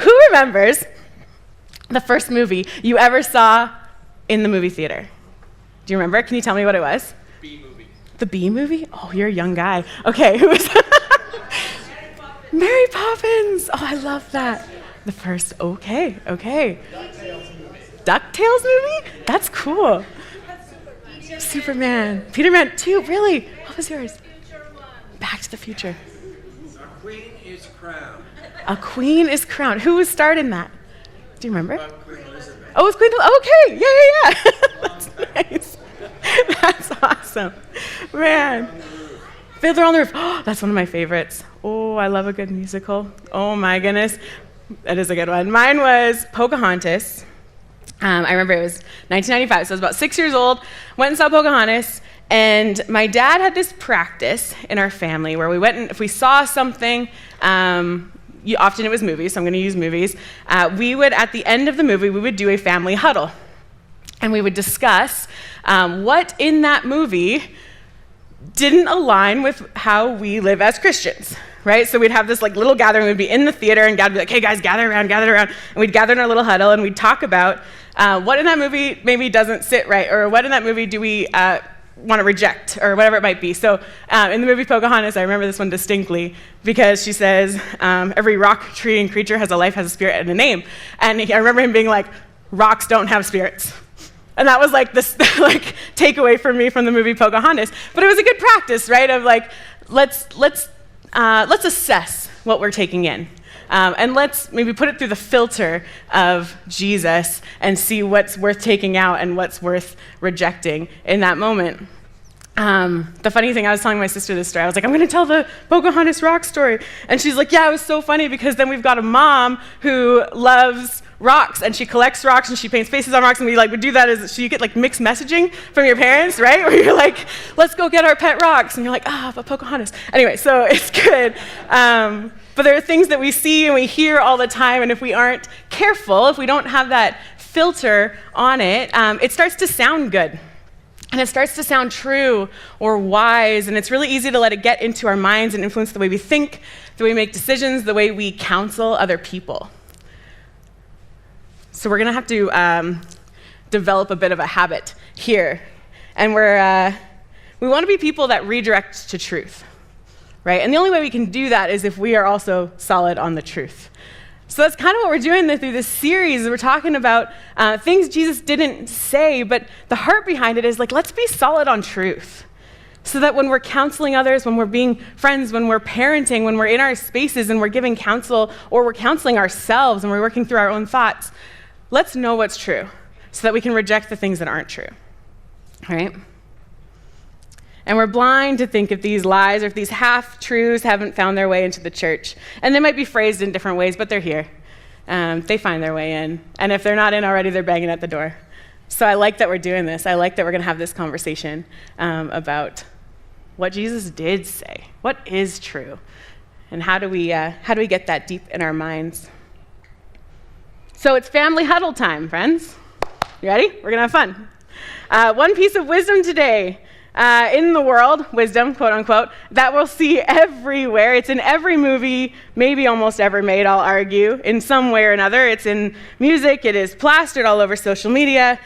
who remembers the first movie you ever saw in the movie theater? Do you remember? Can you tell me what it was? B movie. The Bee Movie? Oh, you're a young guy. Okay, who was Mary Poppins. Oh, I love that. The first, okay. DuckTales movie? That's cool. Superman. Peterman 2, really? What was yours? Back to the Future. A Queen is Crowned. A Queen is Crowned. Who was starred in that? Do you remember? Queen Elizabeth. Oh, it was Queen Elizabeth. Okay, yeah. That's nice. That's awesome. Man. Fiddler on the Roof. Oh, that's one of my favorites. Oh, I love a good musical. Oh my goodness. That is a good one. Mine was Pocahontas. I remember it was 1995, so I was about 6 years old. Went and saw Pocahontas, and my dad had this practice in our family where we went and if we saw something, often it was movies, so I'm going to use movies. We would, at the end of the movie, we would do a family huddle, and we would discuss what in that movie didn't align with how we live as Christians, right? So we'd have this like little gathering. We'd be in the theater, and Dad would be like, "Hey guys, gather around," and we'd gather in our little huddle, and we'd talk about what in that movie maybe doesn't sit right, or what in that movie do we want to reject, or whatever it might be. So in the movie Pocahontas, I remember this one distinctly because she says, "Every rock, tree, and creature has a life, has a spirit, and a name." And I remember him being like, "Rocks don't have spirits." And that was like this like takeaway for me from the movie Pocahontas. But it was a good practice, right? Of like, let's assess what we're taking in. And let's maybe put it through the filter of Jesus and see what's worth taking out and what's worth rejecting in that moment. The funny thing, I was telling my sister this story. I was like, "I'm going to tell the Pocahontas rock story." And she's like, "Yeah, it was so funny because then we've got a mom who loves rocks, and she collects rocks, and she paints faces on rocks, and we would do that so you get like mixed messaging from your parents, right? Where you're like, let's go get our pet rocks, and you're like, but Pocahontas." Anyway, so it's good. But there are things that we see and we hear all the time, and if we aren't careful, if we don't have that filter on it, it starts to sound good. And it starts to sound true or wise, and it's really easy to let it get into our minds and influence the way we think, the way we make decisions, the way we counsel other people. So we're going to have to develop a bit of a habit here. And we want to be people that redirect to truth, right? And the only way we can do that is if we are also solid on the truth. So that's kind of what we're doing through this series. We're talking about things Jesus didn't say, but the heart behind it is like, let's be solid on truth. So that when we're counseling others, when we're being friends, when we're parenting, when we're in our spaces and we're giving counsel, or we're counseling ourselves and we're working through our own thoughts, let's know what's true so that we can reject the things that aren't true, right? And we're blind to think if these lies or if these half-truths haven't found their way into the church. And they might be phrased in different ways, but they're here. They find their way in. And if they're not in already, they're banging at the door. So I like that we're doing this. I like that we're going to have this conversation about what Jesus did say. What is true? And how do we get that deep in our minds? So it's family huddle time, friends. You ready? We're going to have fun. One piece of wisdom today. In the world, wisdom, quote unquote, that we'll see everywhere. It's in every movie, maybe almost ever made, I'll argue, in some way or another. It's in music, it is plastered all over social media.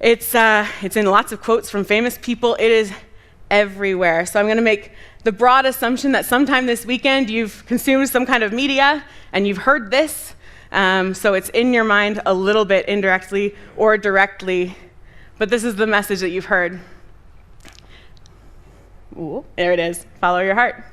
It's in lots of quotes from famous people. It is everywhere. So I'm going to make the broad assumption that sometime this weekend you've consumed some kind of media and you've heard this. So it's in your mind a little bit indirectly or directly. But this is the message that you've heard. Ooh, there it is. Follow your heart.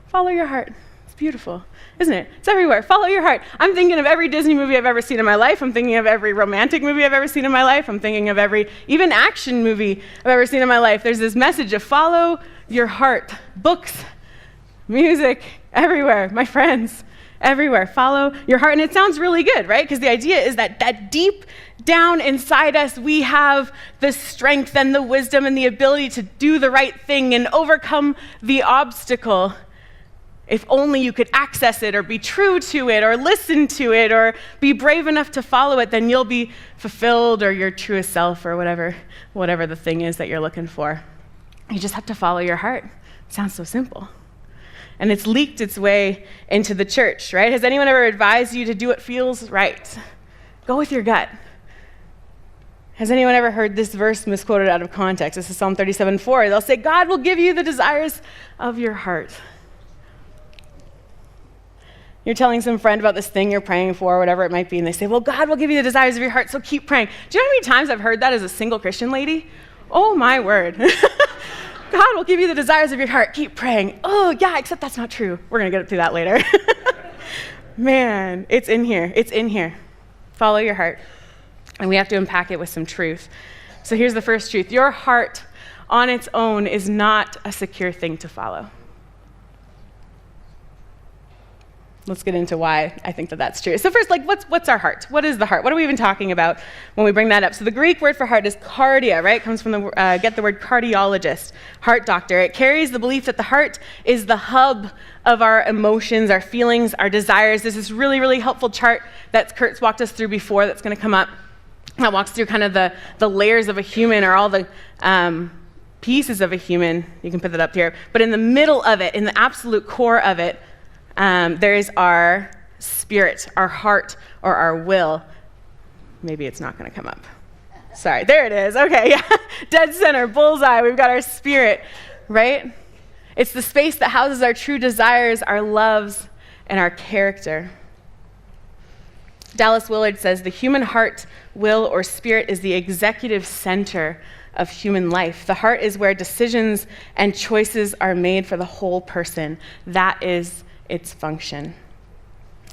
Follow your heart. It's beautiful, isn't it? It's everywhere. Follow your heart. I'm thinking of every Disney movie I've ever seen in my life. I'm thinking of every romantic movie I've ever seen in my life. I'm thinking of every, even action movie I've ever seen in my life. There's this message of follow your heart. Books, music, everywhere. My friends, everywhere. Follow your heart. And it sounds really good, right? Because the idea is that deep down inside us, we have the strength and the wisdom and the ability to do the right thing and overcome the obstacle. If only you could access it or be true to it or listen to it or be brave enough to follow it, then you'll be fulfilled or your truest self or whatever the thing is that you're looking for. You just have to follow your heart. It sounds so simple. And it's leaked its way into the church, right? Has anyone ever advised you to do what feels right? Go with your gut. Has anyone ever heard this verse misquoted out of context? This is Psalm 37:4. They'll say, God will give you the desires of your heart. You're telling some friend about this thing you're praying for, whatever it might be, and they say, well, God will give you the desires of your heart, so keep praying. Do you know how many times I've heard that as a single Christian lady? Oh, my word. God will give you the desires of your heart. Keep praying. Oh, yeah, except that's not true. We're going to get through that later. Man, it's in here. It's in here. Follow your heart. And we have to unpack it with some truth. So here's the first truth. Your heart on its own is not a secure thing to follow. Let's get into why I think that that's true. So first, what's our heart? What is the heart? What are we even talking about when we bring that up? So the Greek word for heart is cardia, right? It comes from get the word cardiologist, heart doctor. It carries the belief that the heart is the hub of our emotions, our feelings, our desires. There's this really, really helpful chart that Kurt's walked us through before that's going to come up. That walks through kind of the layers of a human, or all the pieces of a human. You can put that up here. But in the middle of it, in the absolute core of it, there is our spirit, our heart, or our will. Maybe it's not going to come up. Sorry, there it is. Okay, yeah. Dead center, bullseye. We've got our spirit, right? It's the space that houses our true desires, our loves, and our character. Dallas Willard says, the human heart, will, or spirit is the executive center of human life. The heart is where decisions and choices are made for the whole person. That is its function.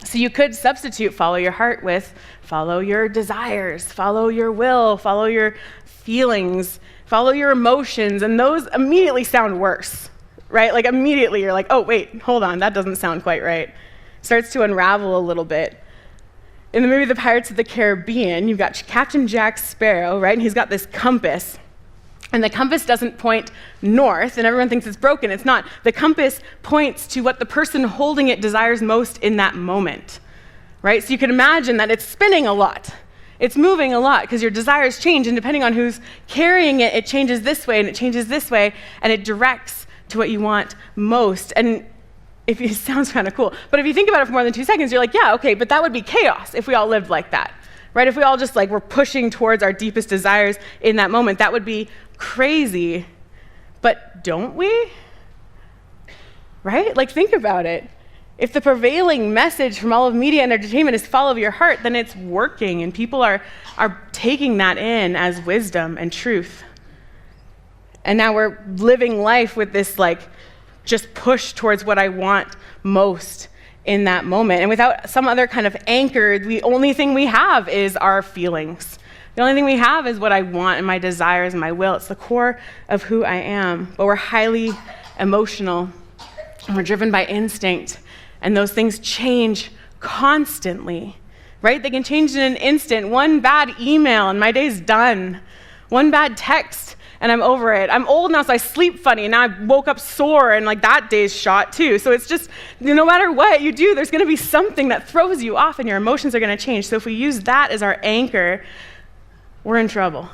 So you could substitute follow your heart with follow your desires, follow your will, follow your feelings, follow your emotions, and those immediately sound worse, right? Like immediately you're like, oh wait, hold on, that doesn't sound quite right. Starts to unravel a little bit. In the movie The Pirates of the Caribbean, you've got Captain Jack Sparrow, right? And he's got this compass. And the compass doesn't point north, and everyone thinks it's broken. It's not. The compass points to what the person holding it desires most in that moment, right? So you can imagine that it's spinning a lot. It's moving a lot because your desires change, and depending on who's carrying it, it changes this way, and it changes this way, and it directs to what you want most. And it sounds kind of cool, but if you think about it for more than 2 seconds, you're like, yeah, okay, but that would be chaos if we all lived like that, right? If we all just were pushing towards our deepest desires in that moment, that would be crazy. But don't we? Right? Think about it. If the prevailing message from all of media and entertainment is follow your heart, then it's working, and people are taking that in as wisdom and truth. And now we're living life with this just push towards what I want most in that moment. And without some other kind of anchor, the only thing we have is our feelings. The only thing we have is what I want and my desires and my will. It's the core of who I am. But we're highly emotional, and we're driven by instinct. And those things change constantly, right? They can change in an instant. One bad email and my day's done. One bad text and I'm over it. I'm old now, so I sleep funny, and now I woke up sore, and that day's shot too. So it's just, no matter what you do, there's going to be something that throws you off, and your emotions are going to change. So if we use that as our anchor, we're in trouble.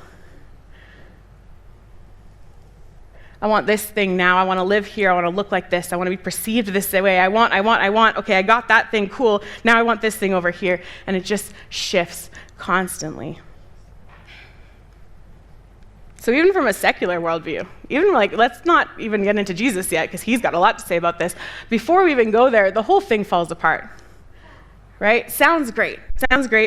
I want this thing now. I want to live here. I want to look like this. I want to be perceived this way. I want. Okay, I got that thing. Cool. Now I want this thing over here. And it just shifts constantly. So even from a secular worldview, even let's not even get into Jesus yet, because he's got a lot to say about this. Before we even go there, the whole thing falls apart, right? Sounds great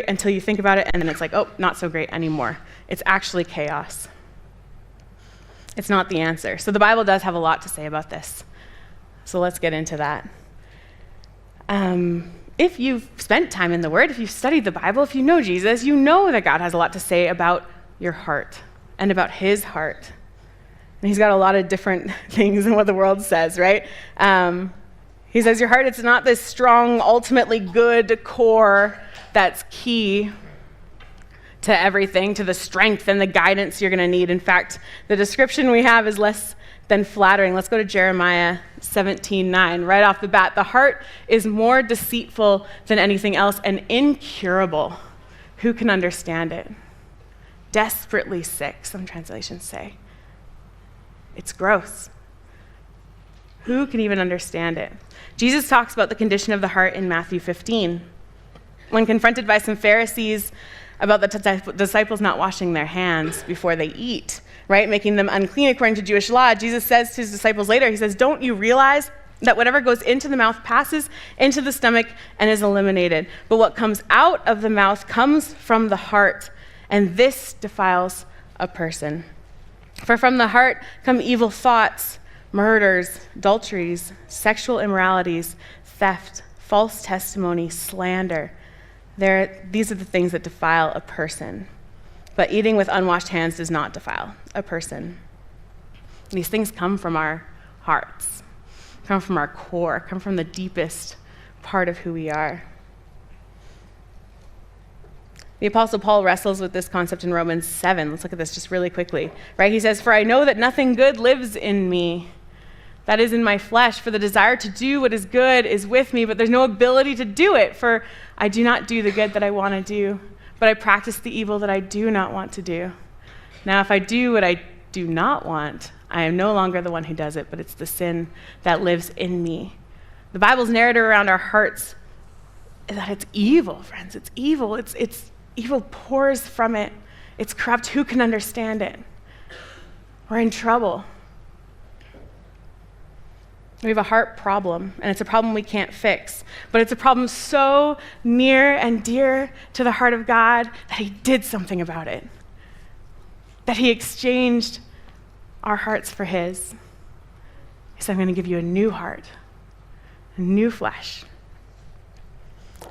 until you think about it, and then it's oh, not so great anymore. It's actually chaos. It's not the answer. So the Bible does have a lot to say about this. So let's get into that. If you've spent time in the Word, if you've studied the Bible, if you know Jesus, you know that God has a lot to say about your heart and about his heart. And he's got a lot of different things than what the world says, right? He says your heart, it's not this strong, ultimately good core that's key to everything, to the strength and the guidance you're going to need. In fact, the description we have is less than flattering. Let's go to Jeremiah 17:9. Right off the bat, the heart is more deceitful than anything else and incurable. Who can understand it? Desperately sick, some translations say. It's gross. Who can even understand it? Jesus talks about the condition of the heart in Matthew 15. When confronted by some Pharisees about the disciples not washing their hands before they eat, right, making them unclean according to Jewish law, Jesus says to his disciples later, he says, don't you realize that whatever goes into the mouth passes into the stomach and is eliminated? But what comes out of the mouth comes from the heart, and this defiles a person. For from the heart come evil thoughts, murders, adulteries, sexual immoralities, theft, false testimony, slander. These are the things that defile a person. But eating with unwashed hands does not defile a person. These things come from our hearts, come from our core, come from the deepest part of who we are. The Apostle Paul wrestles with this concept in Romans 7. Let's look at this just really quickly, right? He says, for I know that nothing good lives in me, that is in my flesh, for the desire to do what is good is with me, but there's no ability to do it, for I do not do the good that I want to do, but I practice the evil that I do not want to do. Now, if I do what I do not want, I am no longer the one who does it, but it's the sin that lives in me. The Bible's narrative around our hearts is that it's evil, friends. It's evil. It's evil pours from it. It's corrupt. Who can understand it? We're in trouble. We have a heart problem, and it's a problem we can't fix. But it's a problem so near and dear to the heart of God that he did something about it. That he exchanged our hearts for his. He said, I'm going to give you a new heart, a new flesh.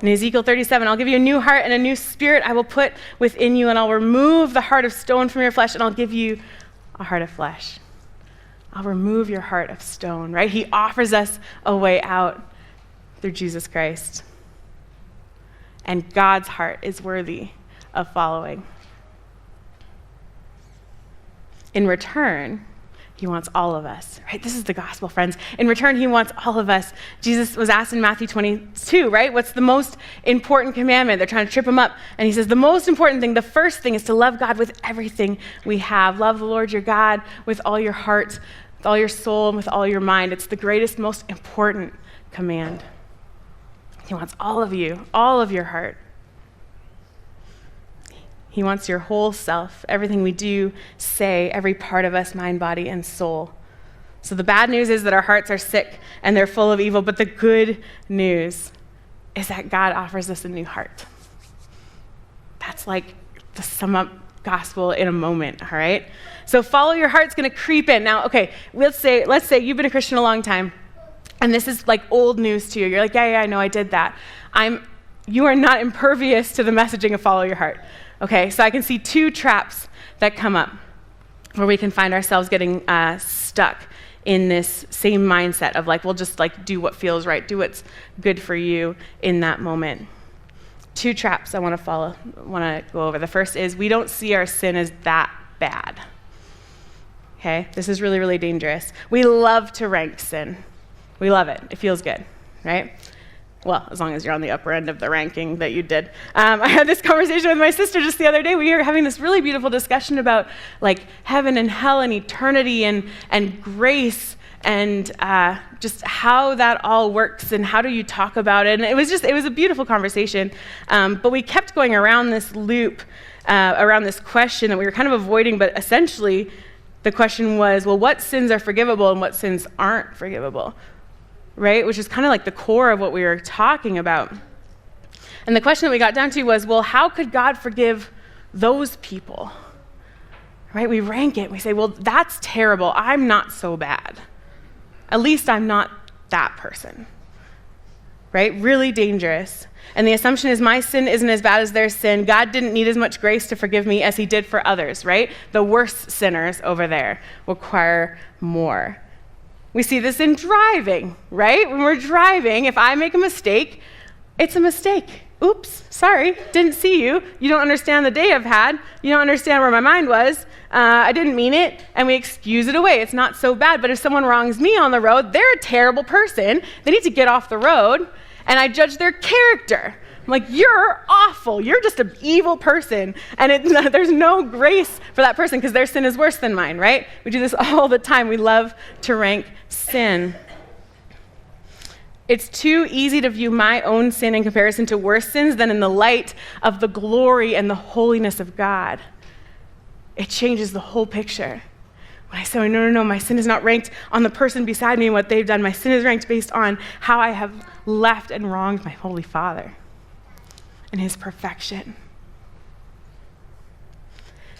In Ezekiel 37, I'll give you a new heart and a new spirit I will put within you, and I'll remove the heart of stone from your flesh, and I'll give you a heart of flesh. I'll remove your heart of stone, right? He offers us a way out through Jesus Christ. And God's heart is worthy of following. In return, he wants all of us, right? This is the gospel, friends. In return, he wants all of us. Jesus was asked in Matthew 22, right? What's the most important commandment? They're trying to trip him up. And he says, the most important thing, the first thing is to love God with everything we have. Love the Lord your God with all your heart, with all your soul, and with all your mind. It's the greatest, most important command. He wants all of you, all of your heart. He wants your whole self, everything we do, say, every part of us, mind, body, and soul. So the bad news is that our hearts are sick and they're full of evil, but the good news is that God offers us a new heart. That's like the sum up gospel in a moment, all right? So follow your heart's going to creep in. Now, okay, let's say you've been a Christian a long time, and this is like old news to you. You're like, yeah, I know I did that. You are not impervious to the messaging of follow your heart. Okay, so I can see two traps that come up where we can find ourselves getting stuck in this same mindset of like, we'll just like do what feels right, do what's good for you in that moment. Two traps I want to go over. The first is we don't see our sin as that bad. Okay, this is really, really dangerous. We love to rank sin. We love it. It feels good, right? Well, as long as you're on the upper end of the ranking that you did. I had this conversation with my sister just the other day. We were having this really beautiful discussion about like heaven and hell and eternity and grace and just how that all works and how do you talk about it. And it was a beautiful conversation. But we kept going around this loop, around this question that we were kind of avoiding, but essentially the question was, well, what sins are forgivable and what sins aren't forgivable? Right? Which is kind of like the core of what we were talking about. And the question that we got down to was, well, how could God forgive those people? Right? We rank it. We say, well, that's terrible. I'm not so bad. At least I'm not that person. Right? Really dangerous. And the assumption is my sin isn't as bad as their sin. God didn't need as much grace to forgive me as he did for others, right? The worst sinners over there require more. We see this in driving, right? When we're driving, if I make a mistake, it's a mistake. Oops, sorry, didn't see you. You don't understand the day I've had. You don't understand where my mind was. I didn't mean it, and we excuse it away. It's not so bad. But if someone wrongs me on the road, they're a terrible person. They need to get off the road, and I judge their character. I'm like, you're awful. You're just an evil person. And there's no grace for that person because their sin is worse than mine, right? We do this all the time. We love to rank sin. It's too easy to view my own sin in comparison to worse sins than in the light of the glory and the holiness of God. It changes the whole picture. When I say, no, my sin is not ranked on the person beside me and what they've done. My sin is ranked based on how I have left and wronged my Holy Father and his perfection.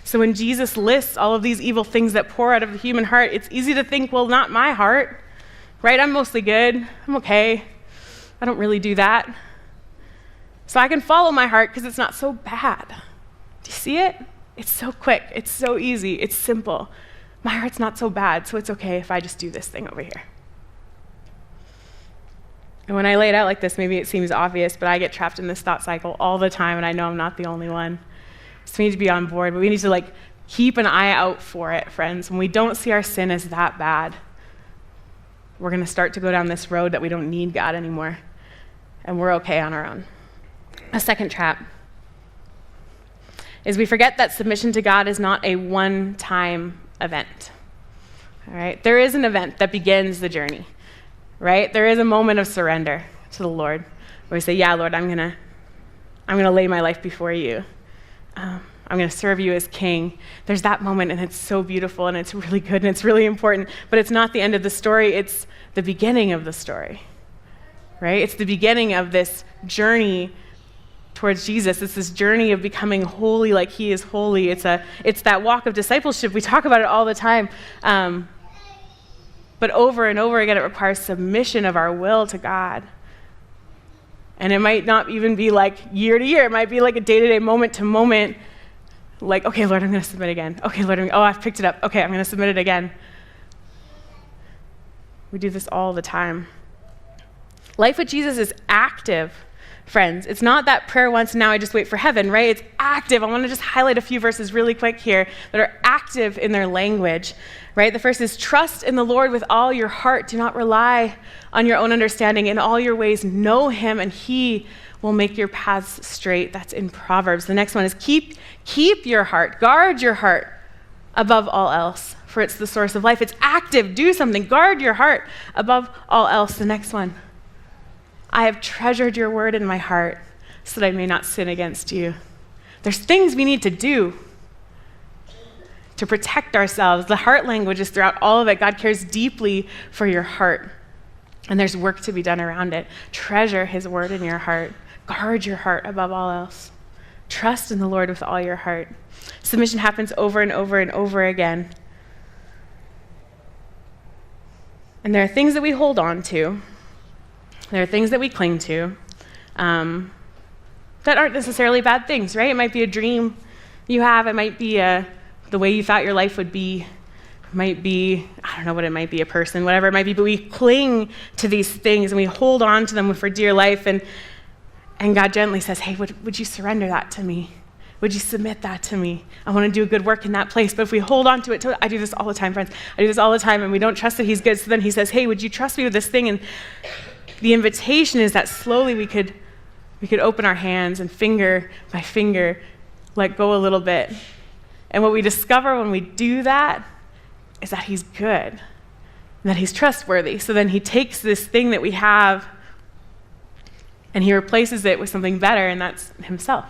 So when Jesus lists all of these evil things that pour out of the human heart, it's easy to think, well, not my heart, right? I'm mostly good. I'm okay. I don't really do that. So I can follow my heart because it's not so bad. Do you see it? It's so quick. It's so easy. It's simple. My heart's not so bad, so it's okay if I just do this thing over here. And when I lay it out like this, maybe it seems obvious, but I get trapped in this thought cycle all the time, and I know I'm not the only one. So we need to be on board, but we need to keep an eye out for it, friends. When we don't see our sin as that bad, we're going to start to go down this road that we don't need God anymore, and we're okay on our own. A second trap is we forget that submission to God is not a one-time event. All right? There is an event that begins the journey, right? There is a moment of surrender to the Lord where we say, yeah, Lord, I'm going to lay my life before you. I'm going to serve you as king. There's that moment, and it's so beautiful, and it's really good, and it's really important, but it's not the end of the story. It's the beginning of the story, right? It's the beginning of this journey towards Jesus. It's this journey of becoming holy like he is holy. It's that walk of discipleship. We talk about it all the time. But over and over again, it requires submission of our will to God. And it might not even be like year to year. It might be like a day-to-day, moment-to-moment, like, okay, Lord, I'm going to submit again. Okay, Lord, I've picked it up. Okay, I'm going to submit it again. We do this all the time. Life with Jesus is active, friends. It's not that prayer once and now I just wait for heaven, right? It's active. I want to just highlight a few verses really quick here that are active in their language, right? The first is trust in the Lord with all your heart. Do not rely on your own understanding. In all your ways, know him, and he will make your paths straight. That's in Proverbs. The next one is keep your heart, guard your heart above all else, for it's the source of life. It's active. Do something. Guard your heart above all else. The next one, I have treasured your word in my heart so that I may not sin against you. There's things we need to do to protect ourselves. The heart language is throughout all of it. God cares deeply for your heart, and there's work to be done around it. Treasure his word in your heart. Guard your heart above all else. Trust in the Lord with all your heart. Submission happens over and over and over again. And there are things that we hold on to. There are things that we cling to that aren't necessarily bad things, right? It might be a dream you have. It might be the way you thought your life would be. It might be, I don't know what it might be, a person, whatever it might be, but we cling to these things and we hold on to them for dear life, and God gently says, hey, would you surrender that to me? Would you submit that to me? I want to do a good work in that place. But if we hold on to it, I do this all the time, friends. I do this all the time, and we don't trust that he's good. So then he says, hey, would you trust me with this thing? And the invitation is that slowly we could open our hands and finger by finger let go a little bit. And what we discover when we do that is that he's good, and that he's trustworthy. So then he takes this thing that we have and he replaces it with something better, and that's himself.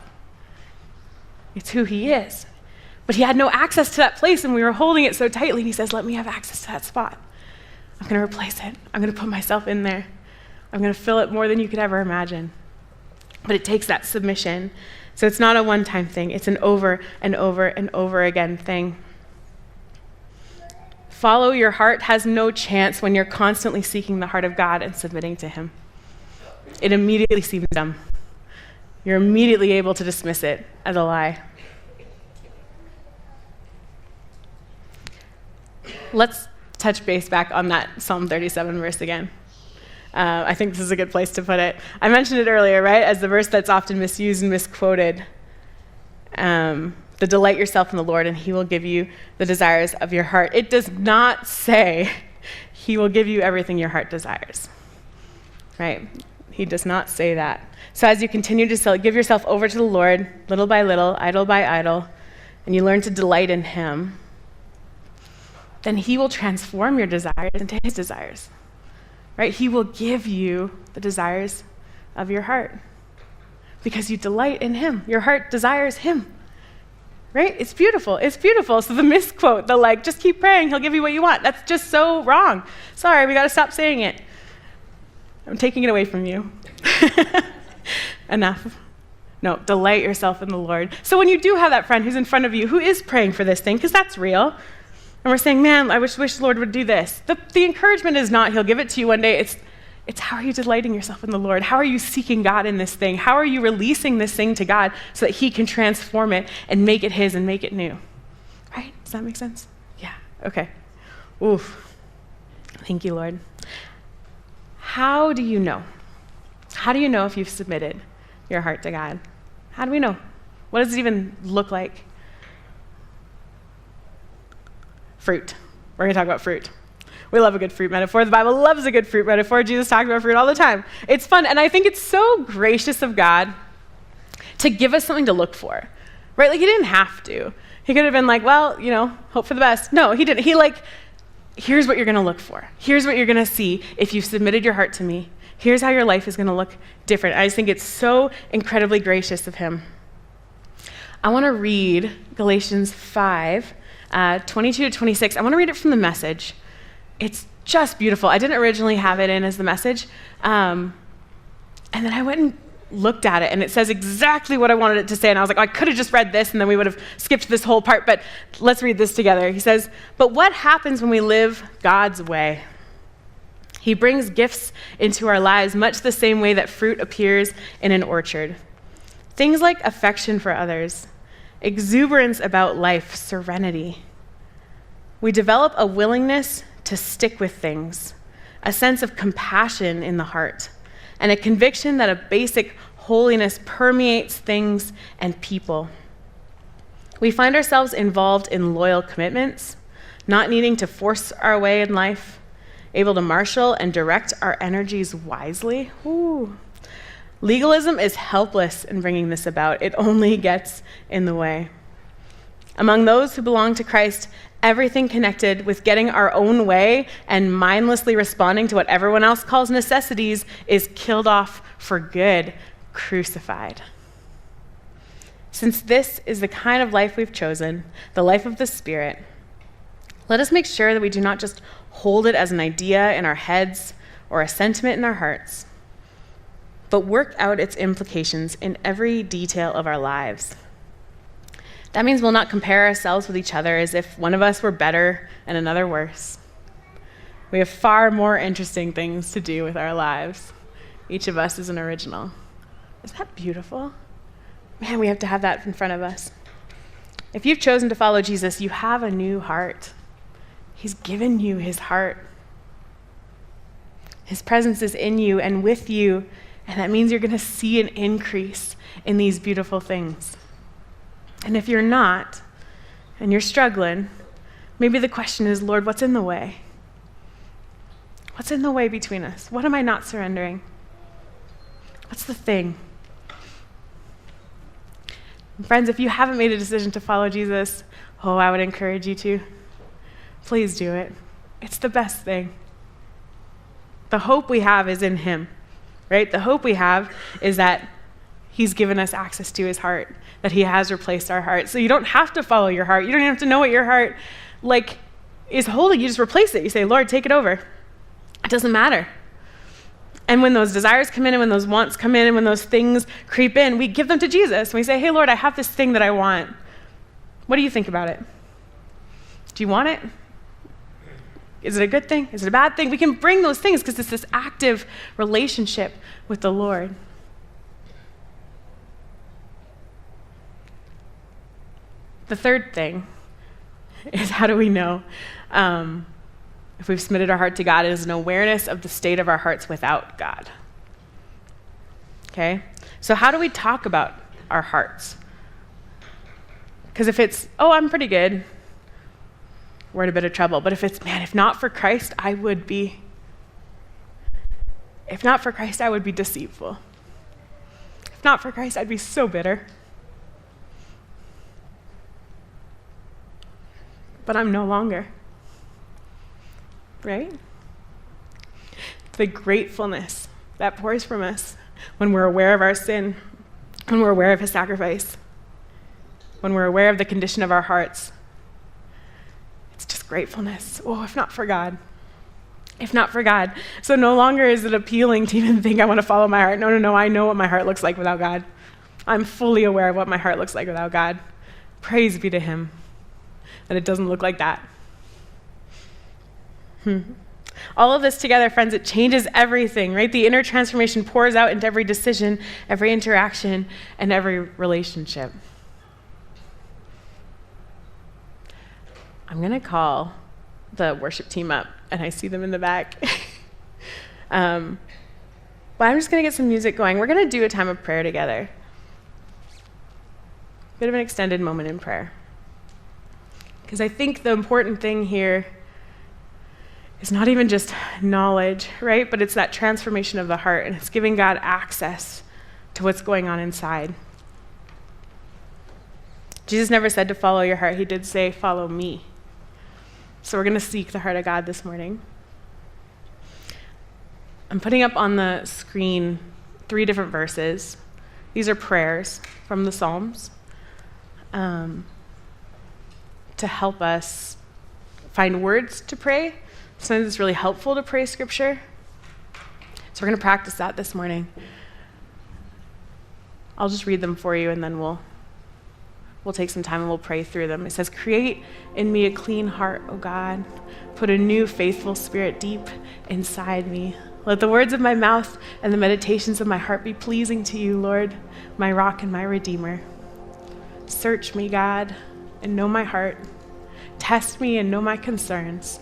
It's who he is. But he had no access to that place, and we were holding it so tightly, and he says, let me have access to that spot. I'm going to replace it. I'm going to put myself in there. I'm going to fill it more than you could ever imagine. But it takes that submission. So it's not a one-time thing. It's an over and over and over again thing. Follow your heart has no chance when you're constantly seeking the heart of God and submitting to him. It immediately seems dumb. You're immediately able to dismiss it as a lie. Let's touch base back on that Psalm 37 verse again. I think this is a good place to put it. I mentioned it earlier, right, as the verse that's often misused and misquoted. The delight yourself in the Lord, and he will give you the desires of your heart. It does not say he will give you everything your heart desires, right? He does not say that. So as you continue to give yourself over to the Lord, little by little, idle by idle, and you learn to delight in him, then he will transform your desires into his desires. right? He will give you the desires of your heart because you delight in him. Your heart desires him, right? It's beautiful. It's beautiful. So the misquote, just keep praying, he'll give you what you want. That's just so wrong. Sorry, we got to stop saying it. I'm taking it away from you. Enough. No, delight yourself in the Lord. So when you do have that friend who's in front of you who is praying for this thing, because that's real, and we're saying, man, I wish the Lord would do this. The encouragement is not he'll give it to you one day. It's how are you delighting yourself in the Lord? How are you seeking God in this thing? How are you releasing this thing to God so that he can transform it and make it his and make it new? Right? Does that make sense? Yeah. Okay. Oof. Thank you, Lord. How do you know? How do you know if you've submitted your heart to God? How do we know? What does it even look like? Fruit. We're going to talk about fruit. We love a good fruit metaphor. The Bible loves a good fruit metaphor. Jesus talks about fruit all the time. It's fun, and I think it's so gracious of God to give us something to look for, right? He didn't have to. He could have been like, well, hope for the best. No, he didn't. Here's what you're going to look for. Here's what you're going to see if you've submitted your heart to me. Here's how your life is going to look different. I just think it's so incredibly gracious of him. I want to read Galatians 5, 22 to 26. I want to read it from the Message. It's just beautiful. I didn't originally have it in as the Message. And then I went and looked at it, and it says exactly what I wanted it to say. And I was like, I could have just read this, and then we would have skipped this whole part. But let's read this together. He says, but what happens when we live God's way? He brings gifts into our lives much the same way that fruit appears in an orchard. Things like affection for others, exuberance about life, serenity. We develop a willingness to stick with things, a sense of compassion in the heart, and a conviction that a basic holiness permeates things and people. We find ourselves involved in loyal commitments, not needing to force our way in life, able to marshal and direct our energies wisely. Ooh. Legalism is helpless in bringing this about. It only gets in the way. Among those who belong to Christ, everything connected with getting our own way and mindlessly responding to what everyone else calls necessities is killed off for good, crucified. Since this is the kind of life we've chosen, the life of the Spirit, let us make sure that we do not just hold it as an idea in our heads or a sentiment in our hearts, but work out its implications in every detail of our lives. That means we'll not compare ourselves with each other as if one of us were better and another worse. We have far more interesting things to do with our lives. Each of us is an original. Is that beautiful? Man, we have to have that in front of us. If you've chosen to follow Jesus, you have a new heart. He's given you his heart. His presence is in you and with you, and that means you're going to see an increase in these beautiful things. And if you're not, and you're struggling, maybe the question is, Lord, what's in the way? What's in the way between us? What am I not surrendering? What's the thing? And friends, if you haven't made a decision to follow Jesus, I would encourage you to. Please do it. It's the best thing. The hope we have is in him, right? The hope we have is that he's given us access to his heart, that he has replaced our heart. So you don't have to follow your heart. You don't even have to know what your heart is holding. You just replace it. You say, Lord, take it over. It doesn't matter. And when those desires come in and when those wants come in and when those things creep in, we give them to Jesus. And we say, hey, Lord, I have this thing that I want. What do you think about it? Do you want it? Is it a good thing? Is it a bad thing? We can bring those things because it's this active relationship with the Lord. The third thing is, how do we know if we've submitted our heart to God? It is an awareness of the state of our hearts without God. Okay? So how do we talk about our hearts? Because if it's, I'm pretty good, we're in a bit of trouble. But if it's, man, if not for Christ, I would be deceitful. If not for Christ, I'd be so bitter. But I'm no longer. Right? the gratefulness that pours from us when we're aware of our sin, when we're aware of his sacrifice, when we're aware of the condition of our hearts. It's just gratefulness. Oh, if not for God. If not for God. So no longer is it appealing to even think I want to follow my heart. No, I know what my heart looks like without God. I'm fully aware of what my heart looks like without God. Praise be to him that it doesn't look like that. All of this together, friends, it changes everything, right? The inner transformation pours out into every decision, every interaction, and every relationship. I'm going to call the worship team up, and I see them in the back. But I'm just going to get some music going. We're going to do a time of prayer together. Bit of an extended moment in prayer. Because I think the important thing here is not even just knowledge, right? But it's that transformation of the heart, and it's giving God access to what's going on inside. Jesus never said to follow your heart. He did say, follow me. So we're going to seek the heart of God this morning. I'm putting up on the screen 3 different verses. These are prayers from the Psalms to help us find words to pray. Sometimes it's really helpful to pray scripture. So we're going to practice that this morning. I'll just read them for you, and then we'll take some time and we'll pray through them. It says, create in me a clean heart, O God. Put a new faithful spirit deep inside me. Let the words of my mouth and the meditations of my heart be pleasing to you, Lord, my rock and my redeemer. Search me, God, and know my heart. Test me and know my concerns.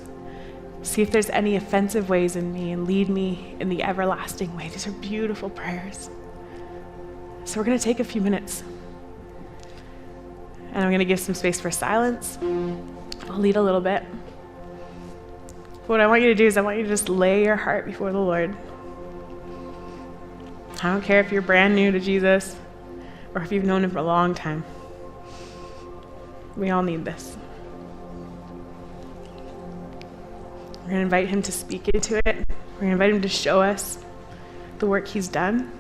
See if there's any offensive ways in me, and lead me in the everlasting way. These are beautiful prayers. So we're going to take a few minutes. And I'm going to give some space for silence. I'll lead a little bit. What I want you to do is I want you to just lay your heart before the Lord. I don't care if you're brand new to Jesus or if you've known him for a long time. We all need this. We're going to invite him to speak into it. We're going to invite him to show us the work he's done.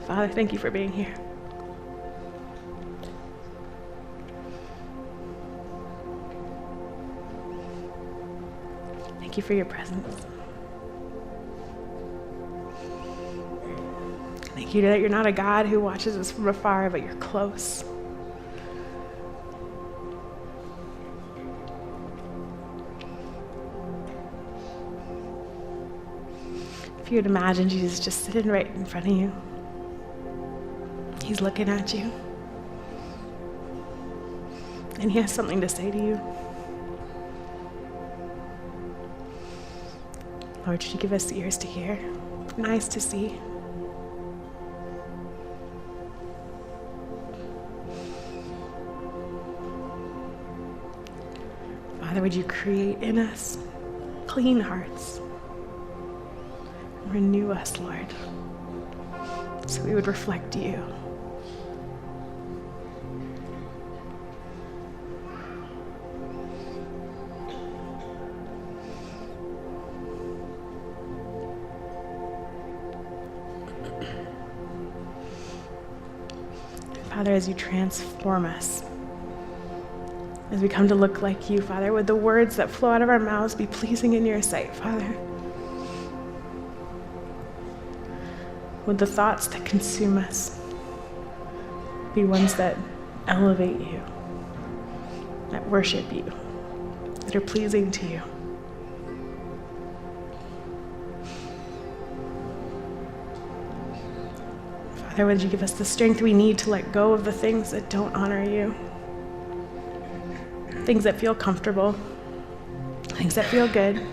Father, thank you for being here. Thank you for your presence. Thank you that you're not a God who watches us from afar, but you're close. If you would imagine Jesus just sitting right in front of you. He's looking at you. And he has something to say to you. Lord, would you give us ears to hear, and eyes to see? Father, would you create in us clean hearts? Renew us, Lord, so we would reflect you. Father, as you transform us, as we come to look like you, Father, would the words that flow out of our mouths be pleasing in your sight, Father? Would the thoughts that consume us be ones that elevate you, that worship you, that are pleasing to you? Father, would you give us the strength we need to let go of the things that don't honor you, things that feel comfortable, things that feel good,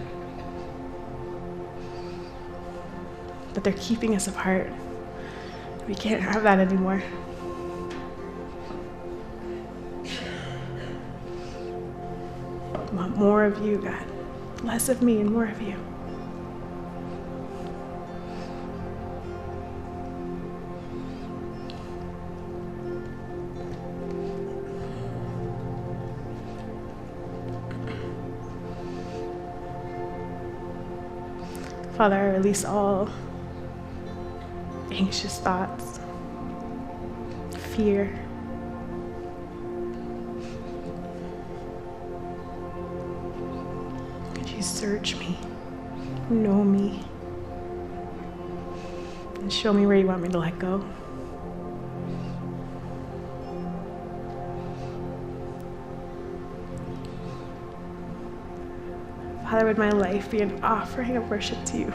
but they're keeping us apart. We can't have that anymore. I want more of you, God. Less of me and more of you. Father, I release all anxious thoughts, fear. Could you search me, know me, and show me where you want me to let go? Father, would my life be an offering of worship to you?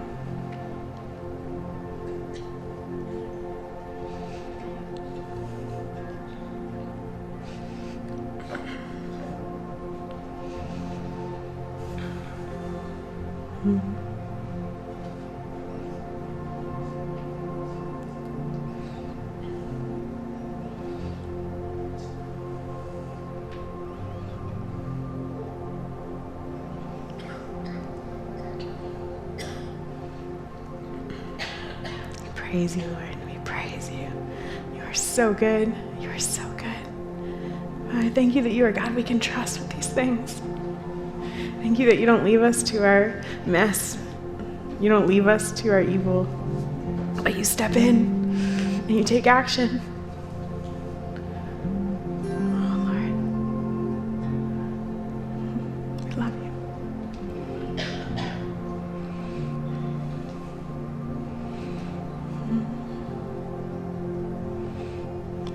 Praise you, Lord. We praise you. You are so good. You are so good. I thank you that you are God we can trust with these things. Thank you that you don't leave us to our mess. You don't leave us to our evil. But you step in and you take action. Oh, Lord. We love you.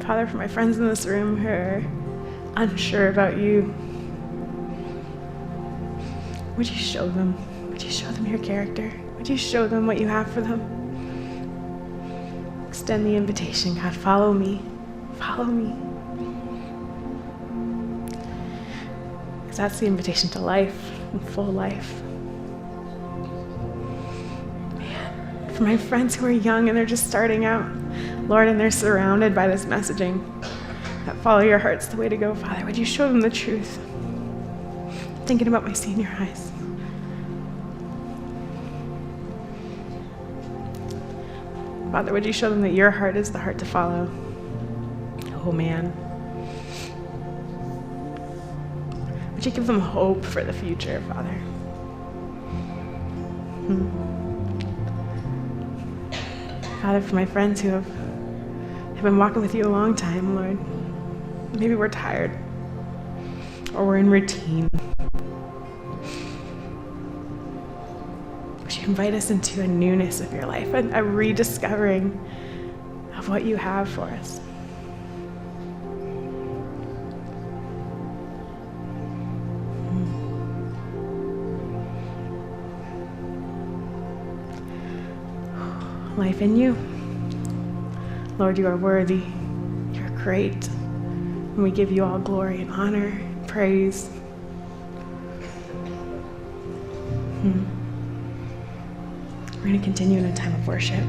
Father, for my friends in this room who are unsure about you, would you show them? Would you show them your character? Would you show them what you have for them? Extend the invitation, God. Follow me. Follow me. Because that's the invitation to life, and full life. Man, for my friends who are young and they're just starting out, Lord, and they're surrounded by this messaging that follow your heart's the way to go, Father. Would you show them the truth? I'm thinking about my senior highs. Father, would you show them that your heart is the heart to follow? Oh, man. Would you give them hope for the future, Father? Father, for my friends who have been walking with you a long time, Lord, maybe we're tired or we're in routine. Would you invite us into a newness of your life, a rediscovering of what you have for us? Life in you. Lord, you are worthy. You're great. And we give you all glory and honor and praise. We're going to continue in a time of worship.